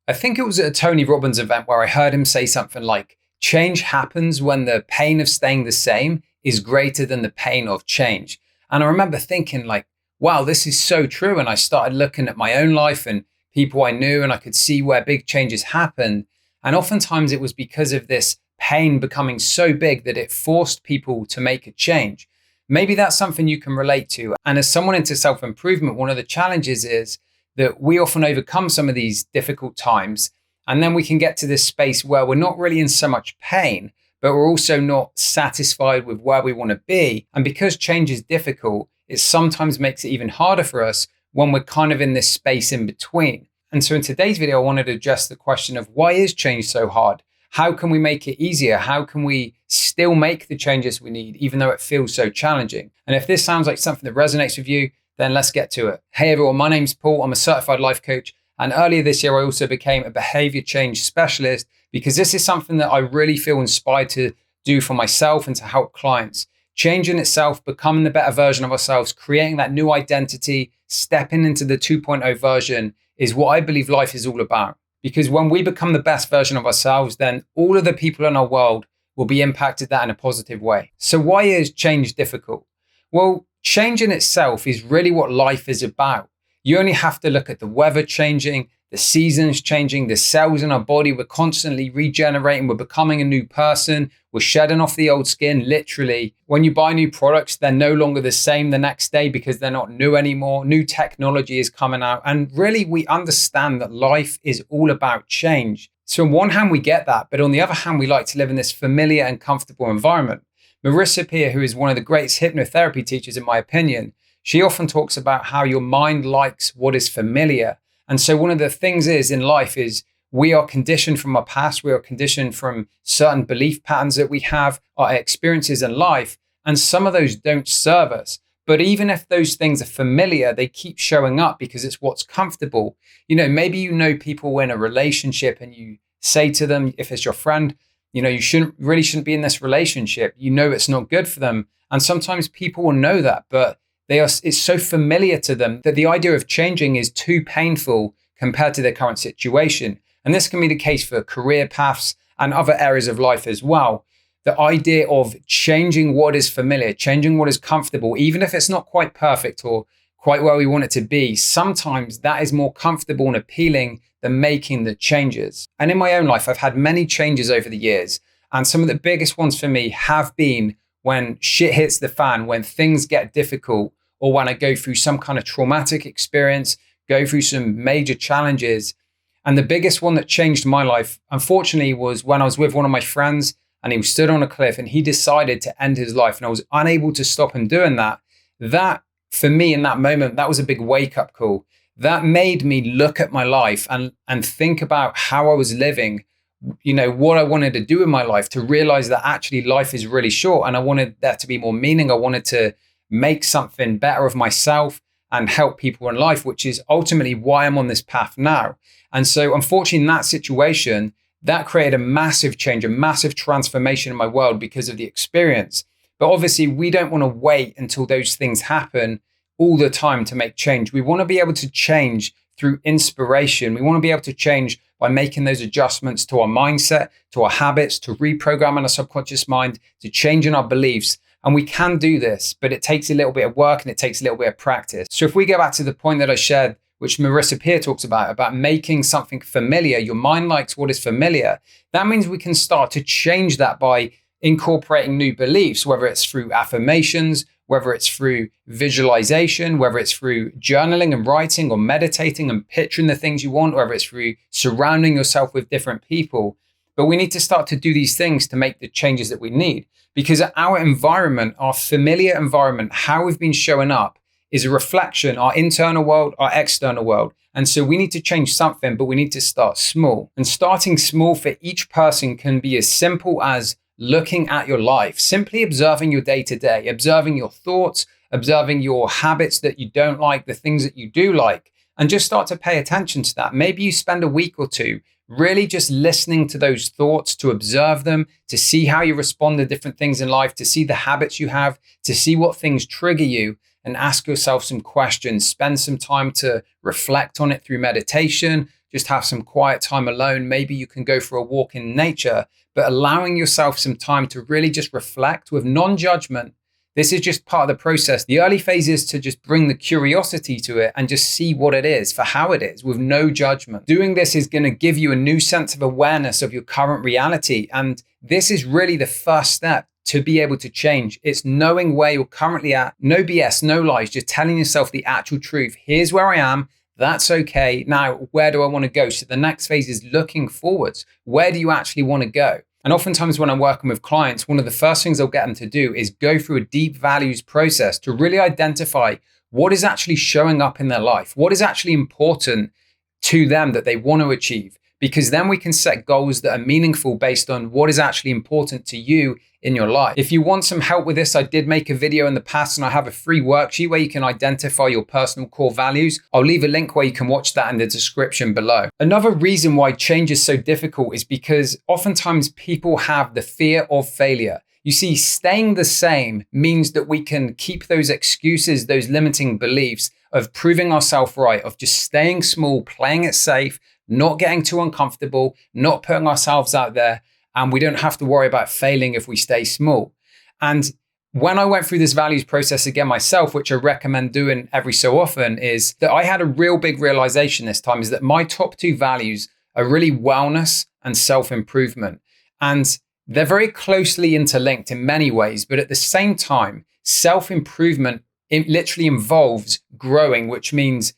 I think it was at a Tony Robbins event where I heard him say something like, change happens when the pain of staying the same is greater than the pain of change. And I remember thinking like, wow, this is so true. And I started looking at my own life and people I knew, and I could see where big changes happened. And oftentimes it was because of this pain becoming so big that it forced people to make a change. Maybe that's something you can relate to. And as someone into self-improvement, one of the challenges is that we often overcome some of these difficult times, and then we can get to this space where we're not really in so much pain, but we're also not satisfied with where we want to be. And because change is difficult, it sometimes makes it even harder for us when we're kind of in this space in between. And so in today's video, I wanted to address the question of why is change so hard? How can we make it easier? How can we still make the changes we need, even though it feels so challenging? And if this sounds like something that resonates with you, then let's get to it. Hey everyone, my name's Paul. I'm a certified life coach. And earlier this year, I also became a behavior change specialist because this is something that I really feel inspired to do for myself and to help clients. Change in itself, becoming the better version of ourselves, creating that new identity, stepping into the 2.0 version is what I believe life is all about. Because when we become the best version of ourselves, then all of the people in our world will be impacted that in a positive way. So why is change difficult? Well, change in itself is really what life is about. You only have to look at the weather changing, the seasons changing, the cells in our body. We're constantly regenerating. We're becoming a new person. We're shedding off the old skin, literally. When you buy new products, they're no longer the same the next day because they're not new anymore. New technology is coming out. And really, we understand that life is all about change. So on one hand, we get that. But on the other hand, we like to live in this familiar and comfortable environment. Marissa Peer, who is one of the greatest hypnotherapy teachers, in my opinion, she often talks about how your mind likes what is familiar. And so one of the things is in life is we are conditioned from our past. We are conditioned from certain belief patterns that we have, our experiences in life, and some of those don't serve us. But even if those things are familiar, they keep showing up because it's what's comfortable. You know, maybe you know people in a relationship and you say to them, if it's your friend, you know, you shouldn't be in this relationship. You know, it's not good for them. And sometimes people will know that, but it's so familiar to them that the idea of changing is too painful compared to their current situation. And this can be the case for career paths and other areas of life as well. The idea of changing what is familiar, changing what is comfortable, even if it's not quite perfect or quite where we want it to be, sometimes that is more comfortable and appealing than making the changes. And in my own life, I've had many changes over the years. And some of the biggest ones for me have been when shit hits the fan, when things get difficult, or when I go through some kind of traumatic experience, go through some major challenges. And the biggest one that changed my life, unfortunately, was when I was with one of my friends and he stood on a cliff and he decided to end his life. And I was unable to stop him doing that. That, for me, in that moment, that was a big wake-up call. That made me look at my life and think about how I was living, you know, what I wanted to do in my life, to realize that actually life is really short and I wanted there to be more meaning. I wanted to make something better of myself and help people in life, which is ultimately why I'm on this path now. And so unfortunately in that situation, that created a massive change, a massive transformation in my world because of the experience. But obviously we don't want to wait until those things happen all the time to make change. We want to be able to change through inspiration. We want to be able to change by making those adjustments to our mindset, to our habits, to reprogramming our subconscious mind, to changing our beliefs. And we can do this, but it takes a little bit of work and it takes a little bit of practice. So if we go back to the point that I shared, which Marissa Peer talks about making something familiar, your mind likes what is familiar. That means we can start to change that by incorporating new beliefs, whether it's through affirmations, whether it's through visualization, whether it's through journaling and writing or meditating and picturing the things you want, whether it's through surrounding yourself with different people. But we need to start to do these things to make the changes that we need. Because our environment, our familiar environment, how we've been showing up is a reflection, our internal world, our external world. And so we need to change something, but we need to start small. And starting small for each person can be as simple as looking at your life, simply observing your day to day, observing your thoughts, observing your habits that you don't like, the things that you do like, and just start to pay attention to that. Maybe you spend a week or two really just listening to those thoughts, to observe them, to see how you respond to different things in life, to see the habits you have, to see what things trigger you, and ask yourself some questions. Spend some time to reflect on it through meditation, just have some quiet time alone. Maybe you can go for a walk in nature, but allowing yourself some time to really just reflect with non-judgment. This is just part of the process. The early phase is to just bring the curiosity to it and just see what it is for how it is with no judgment. Doing this is going to give you a new sense of awareness of your current reality. And this is really the first step to be able to change. It's knowing where you're currently at. No BS, no lies, just telling yourself the actual truth. Here's where I am. That's okay. Now, where do I want to go? So the next phase is looking forwards. Where do you actually want to go? And oftentimes when I'm working with clients, one of the first things I'll get them to do is go through a deep values process to really identify what is actually showing up in their life, what is actually important to them that they want to achieve. Because then we can set goals that are meaningful based on what is actually important to you in your life. If you want some help with this, I did make a video in the past and I have a free worksheet where you can identify your personal core values. I'll leave a link where you can watch that in the description below. Another reason why change is so difficult is because oftentimes people have the fear of failure. You see, staying the same means that we can keep those excuses, those limiting beliefs of proving ourselves right, of just staying small, playing it safe, not getting too uncomfortable, not putting ourselves out there, and we don't have to worry about failing if we stay small. And when I went through this values process again myself, which I recommend doing every so often, is that I had a real big realization this time, is that my top two values are really wellness and self-improvement. And they're very closely interlinked in many ways, but at the same time, self-improvement, it literally involves growing, which means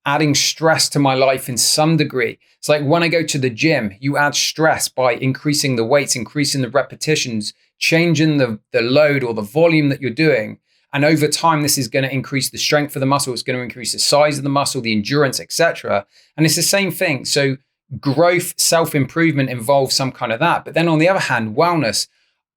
adding stress to my life in some degree. It's like when I go to the gym, you add stress by increasing the weights, increasing the repetitions, changing the load or the volume that you're doing. And over time, this is going to increase the strength of the muscle. It's going to increase the size of the muscle, the endurance, etc. And it's the same thing. So growth, self-improvement involves some kind of that. But then on the other hand, wellness,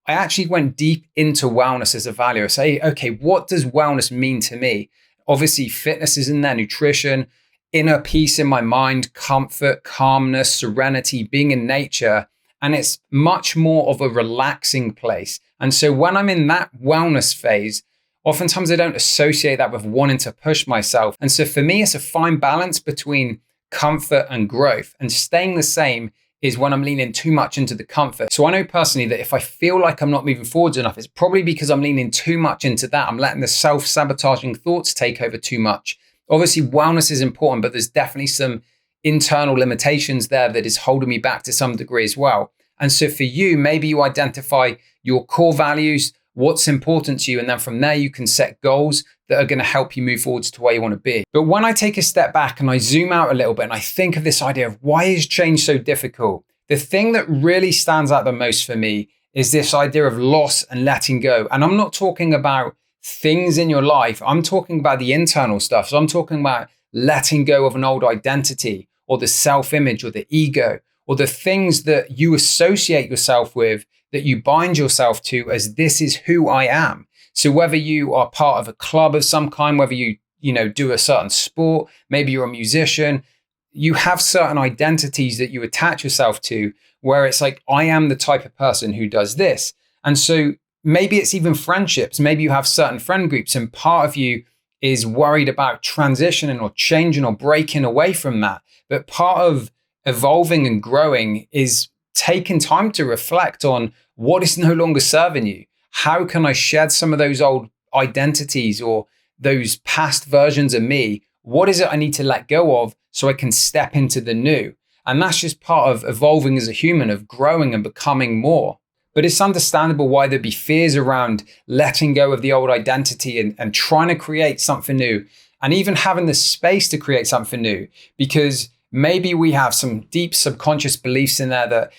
I actually went deep into wellness as a value. I say, okay, what does wellness mean to me? Obviously, fitness is in there, nutrition, inner peace in my mind, comfort, calmness, serenity, being in nature. And it's much more of a relaxing place. And so when I'm in that wellness phase, oftentimes I don't associate that with wanting to push myself. And so for me, it's a fine balance between comfort and growth. And staying the same is when I'm leaning too much into the comfort. So I know personally that if I feel like I'm not moving forwards enough, it's probably because I'm leaning too much into that. I'm letting the self-sabotaging thoughts take over too much. Obviously, wellness is important, but there's definitely some internal limitations there that is holding me back to some degree as well. And so for you, maybe you identify your core values, what's important to you, and then from there you can set goals that are going to help you move forwards to where you want to be. But when I take a step back and I zoom out a little bit and I think of this idea of why is change so difficult, the thing that really stands out the most for me is this idea of loss and letting go. And I'm not talking about things in your life. I'm talking about the internal stuff. So I'm talking about letting go of an old identity or the self-image or the ego or the things that you associate yourself with, that you bind yourself to as this is who I am. So whether you are part of a club of some kind, whether you do a certain sport, maybe you're a musician, you have certain identities that you attach yourself to where it's like, I am the type of person who does this. And so maybe it's even friendships. Maybe you have certain friend groups and part of you is worried about transitioning or changing or breaking away from that. But part of evolving and growing is taking time to reflect on what is no longer serving you. How can I shed some of those old identities or those past versions of me? What is it I need to let go of so I can step into the new? And that's just part of evolving as a human, of growing and becoming more. But it's understandable why there'd be fears around letting go of the old identity and trying to create something new, and even having the space to create something new, because maybe we have some deep subconscious beliefs in there that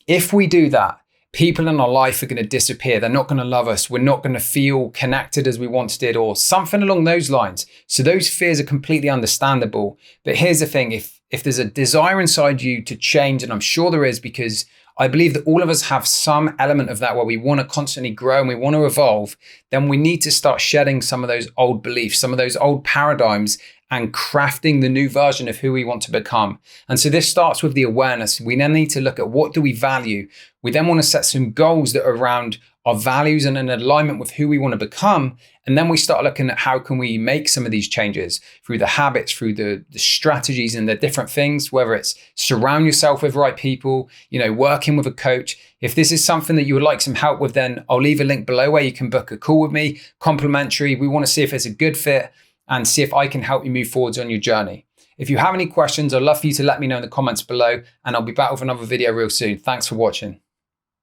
if we do that, people in our life are going to disappear. They're not going to love us. We're not going to feel connected as we once did, or something along those lines. So those fears are completely understandable. But here's the thing, if there's a desire inside you to change, and I'm sure there is, because I believe that all of us have some element of that where we want to constantly grow and we want to evolve, then we need to start shedding some of those old beliefs, some of those old paradigms, and crafting the new version of who we want to become. And so this starts with the awareness. We then need to look at what do we value. We then want to set some goals that are around our values and in alignment with who we want to become. And then we start looking at how can we make some of these changes through the habits, through the strategies and the different things, whether it's surround yourself with right people, working with a coach. If this is something that you would like some help with, then I'll leave a link below where you can book a call with me, complimentary. We want to see if it's a good fit and see if I can help you move forwards on your journey. If you have any questions, I'd love for you to let me know in the comments below, and I'll be back with another video real soon. Thanks for watching.